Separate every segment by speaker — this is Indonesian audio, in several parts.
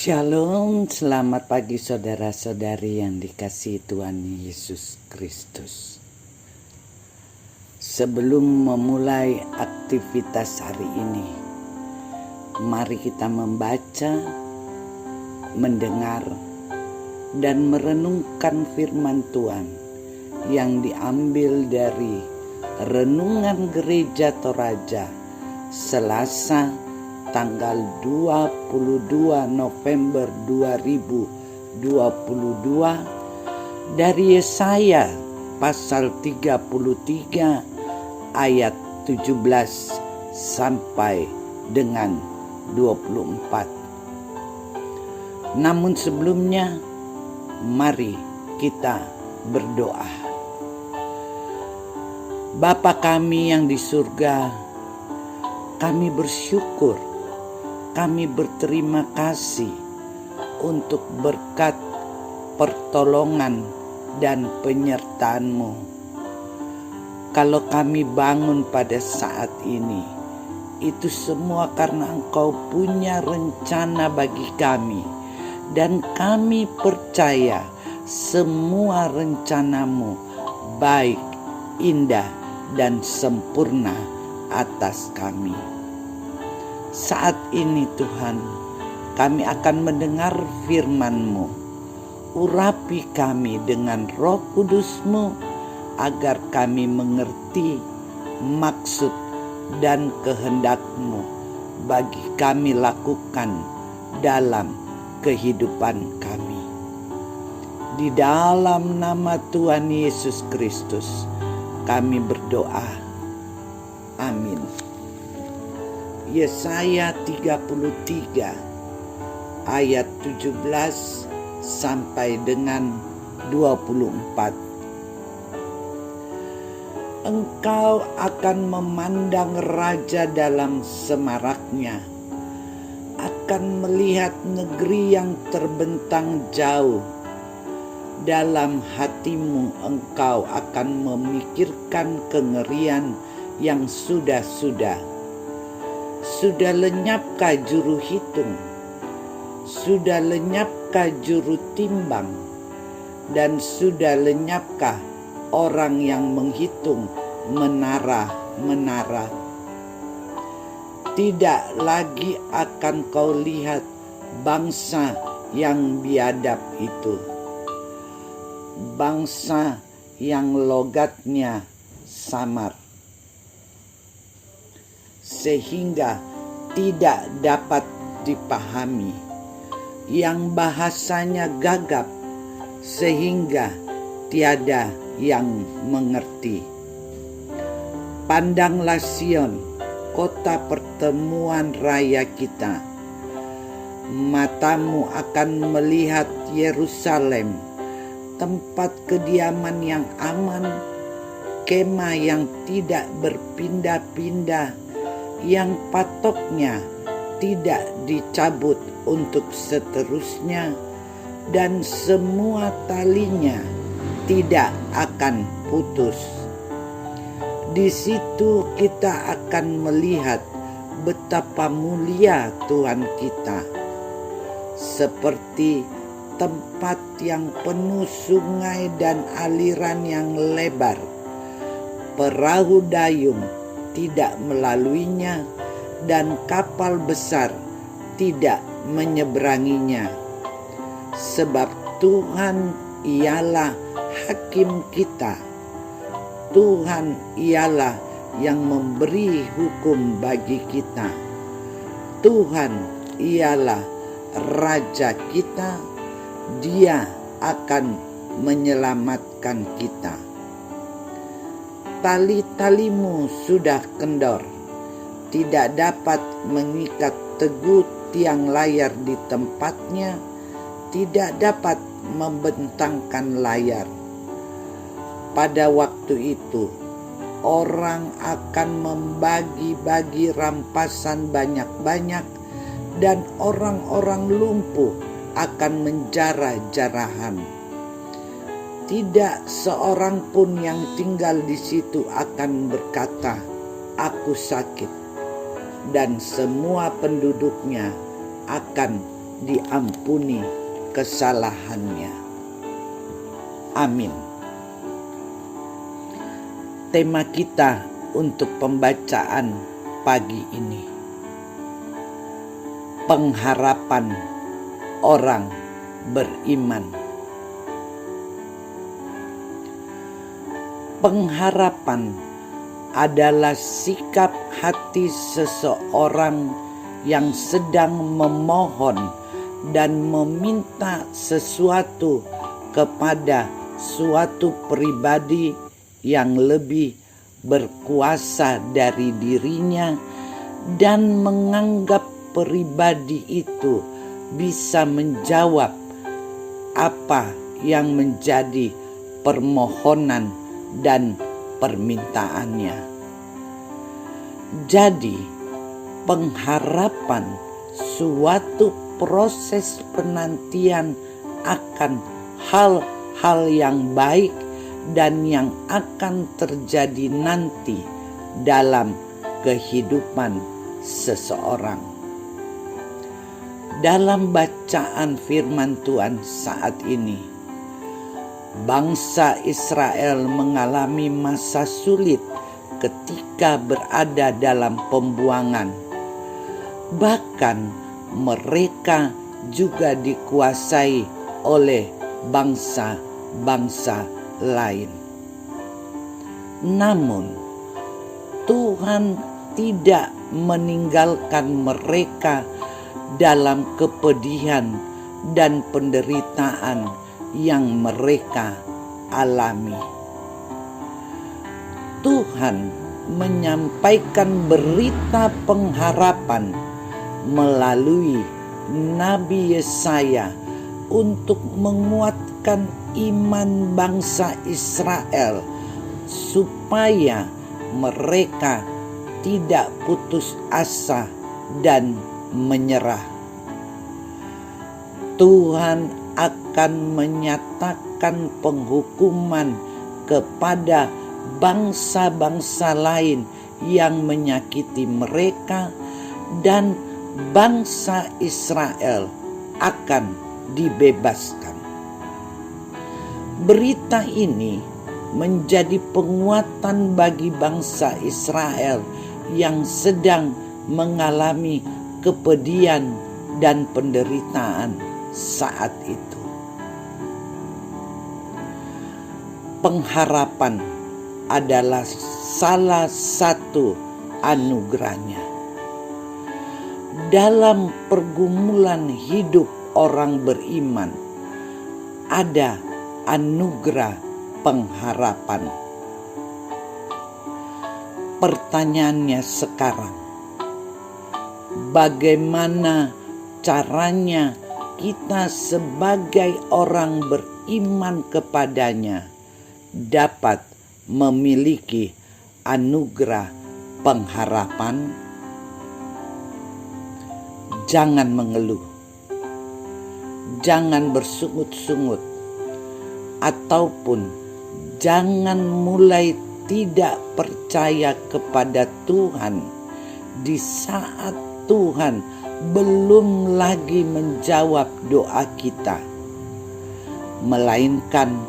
Speaker 1: Shalom, selamat pagi saudara-saudari yang dikasihi Tuhan Yesus Kristus. Sebelum memulai aktivitas hari ini, mari kita membaca, mendengar, dan merenungkan firman Tuhan yang diambil dari Renungan Gereja Toraja Selasa tanggal 22 November 2022 dari Yesaya pasal 33 ayat 17 sampai dengan 24. Namun sebelumnya, mari kita berdoa. Bapa kami yang di surga, kami bersyukur, kami berterima kasih untuk berkat, pertolongan, dan penyertaan-Mu. Kalau kami bangun pada saat ini, itu semua karena Engkau punya rencana bagi kami. Dan kami percaya semua rencana-Mu baik, indah, dan sempurna atas kami. Saat ini Tuhan, kami akan mendengar firman-Mu. Urapi kami dengan Roh Kudus-Mu agar kami mengerti maksud dan kehendak-Mu bagi kami lakukan dalam kehidupan kami. Di dalam nama Tuhan Yesus Kristus kami berdoa. Amin. Yesaya 33 ayat 17 sampai dengan 24. Engkau akan memandang raja dalam semaraknya, akan melihat negeri yang terbentang jauh. Dalam hatimu engkau akan memikirkan kengerian yang sudah-sudah. Sudah lenyapkah juru hitung? Sudah lenyapkah juru timbang? Dan sudah lenyapkah orang yang menghitung menara-menara? Tidak lagi akan kau lihat bangsa yang biadab itu, bangsa yang logatnya samar, sehingga tidak dapat dipahami, yang bahasanya gagap, sehingga tiada yang mengerti. Pandanglah Sion, kota pertemuan raya kita. Matamu akan melihat Yerusalem, tempat kediaman yang aman, kemah yang tidak berpindah-pindah, yang patoknya tidak dicabut untuk seterusnya, dan semua talinya tidak akan putus. Di situ kita akan melihat betapa mulia Tuhan kita, seperti tempat yang penuh sungai dan aliran yang lebar. Perahu dayung tidak melaluinya, dan kapal besar tidak menyeberanginya. Sebab Tuhan ialah hakim kita. Tuhan ialah yang memberi hukum bagi kita. Tuhan ialah Raja kita. Dia akan menyelamatkan kita. Tali-talimu sudah kendor, tidak dapat mengikat teguh tiang layar di tempatnya, tidak dapat membentangkan layar. Pada waktu itu, orang akan membagi-bagi rampasan banyak-banyak, dan orang-orang lumpuh akan menjarah-jarahan. Tidak seorang pun yang tinggal di situ akan berkata, "Aku sakit," dan semua penduduknya akan diampuni kesalahannya. Amin. Tema kita untuk pembacaan pagi ini: pengharapan orang beriman. Pengharapan adalah sikap hati seseorang yang sedang memohon dan meminta sesuatu kepada suatu pribadi yang lebih berkuasa dari dirinya dan menganggap pribadi itu bisa menjawab apa yang menjadi permohonan dan permintaannya. Jadi, pengharapan suatu proses penantian akan hal-hal yang baik dan yang akan terjadi nanti dalam kehidupan seseorang. Dalam bacaan firman Tuhan saat ini, bangsa Israel mengalami masa sulit ketika berada dalam pembuangan. Bahkan mereka juga dikuasai oleh bangsa-bangsa lain. Namun Tuhan tidak meninggalkan mereka dalam kepedihan dan penderitaan yang mereka alami. Tuhan menyampaikan berita pengharapan melalui Nabi Yesaya untuk menguatkan iman bangsa Israel supaya mereka tidak putus asa dan menyerah. Tuhan akan menyatakan penghukuman kepada bangsa-bangsa lain yang menyakiti mereka, dan bangsa Israel akan dibebaskan. Berita ini menjadi penguatan bagi bangsa Israel yang sedang mengalami kepedihan dan penderitaan saat itu. Pengharapan adalah salah satu anugerahnya. Dalam pergumulan hidup orang beriman, ada anugerah pengharapan. Pertanyaannya sekarang, bagaimana caranya kita sebagai orang beriman kepadanya dapat memiliki anugerah pengharapan? Jangan mengeluh, jangan bersungut-sungut, ataupun jangan mulai tidak percaya kepada Tuhan di saat Tuhan belum lagi menjawab doa kita, melainkan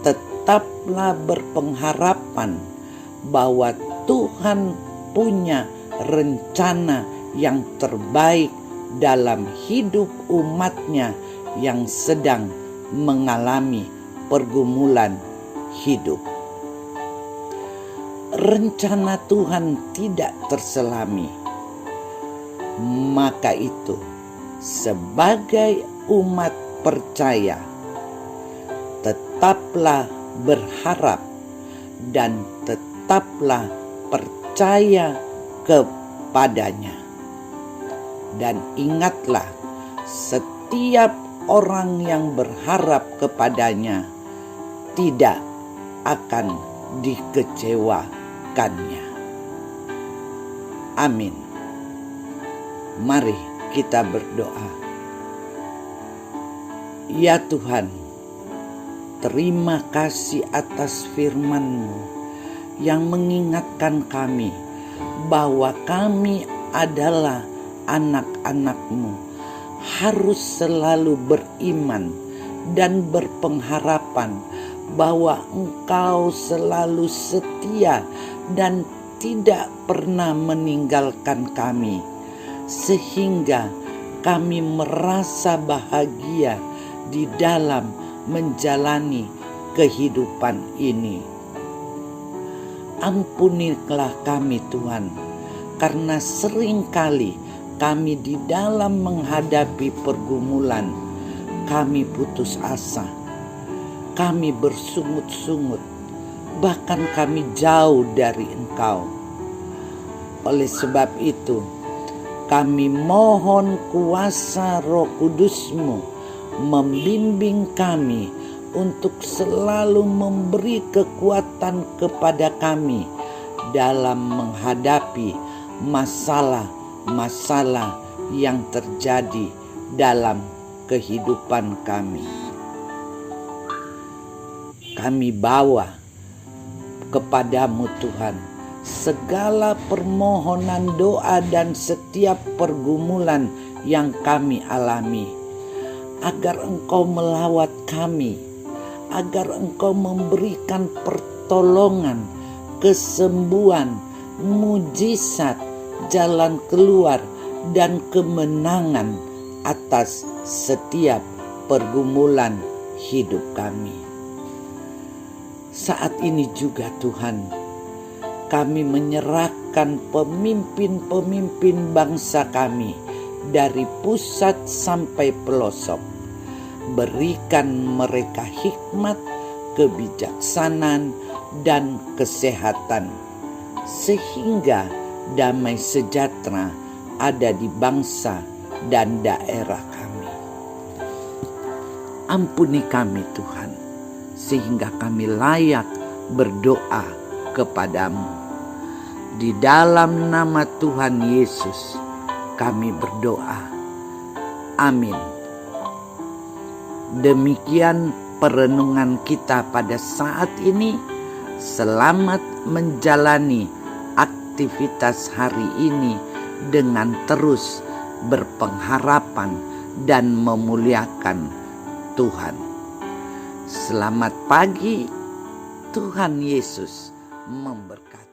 Speaker 1: tetaplah berpengharapan bahwa Tuhan punya rencana yang terbaik dalam hidup umatnya yang sedang mengalami pergumulan hidup. Rencana Tuhan tidak terselami. Maka itu, sebagai umat percaya, tetaplah berharap dan tetaplah percaya kepadanya. Dan ingatlah, setiap orang yang berharap kepadanya tidak akan dikecewakannya. Amin. Mari kita berdoa. Ya Tuhan, terima kasih atas firman-Mu yang mengingatkan kami bahwa kami adalah anak-anak-Mu, harus selalu beriman dan berpengharapan bahwa Engkau selalu setia dan tidak pernah meninggalkan kami, sehingga kami merasa bahagia di dalam menjalani kehidupan ini. Ampunilah kami Tuhan, karena seringkali kami di dalam menghadapi pergumulan, kami putus asa, kami bersungut-sungut, bahkan kami jauh dari Engkau. Oleh sebab itu, kami mohon kuasa Roh Kudus-Mu membimbing kami untuk selalu memberi kekuatan kepada kami dalam menghadapi masalah-masalah yang terjadi dalam kehidupan kami. Kami bawa kepadamu Tuhan segala permohonan doa dan setiap pergumulan yang kami alami, agar Engkau melawat kami, agar Engkau memberikan pertolongan, kesembuhan, mujizat, jalan keluar, dan kemenangan atas setiap pergumulan hidup kami. Saat ini juga Tuhan, kami menyerahkan pemimpin-pemimpin bangsa kami dari pusat sampai pelosok. Berikan mereka hikmat, kebijaksanaan, dan kesehatan, sehingga damai sejahtera ada di bangsa dan daerah kami. Ampuni kami Tuhan, sehingga kami layak berdoa kepadamu. Di dalam nama Tuhan Yesus kami berdoa. Amin. Demikian perenungan kita pada saat ini. Selamat menjalani aktivitas hari ini dengan terus berpengharapan dan memuliakan Tuhan. Selamat pagi, Tuhan Yesus memberkati.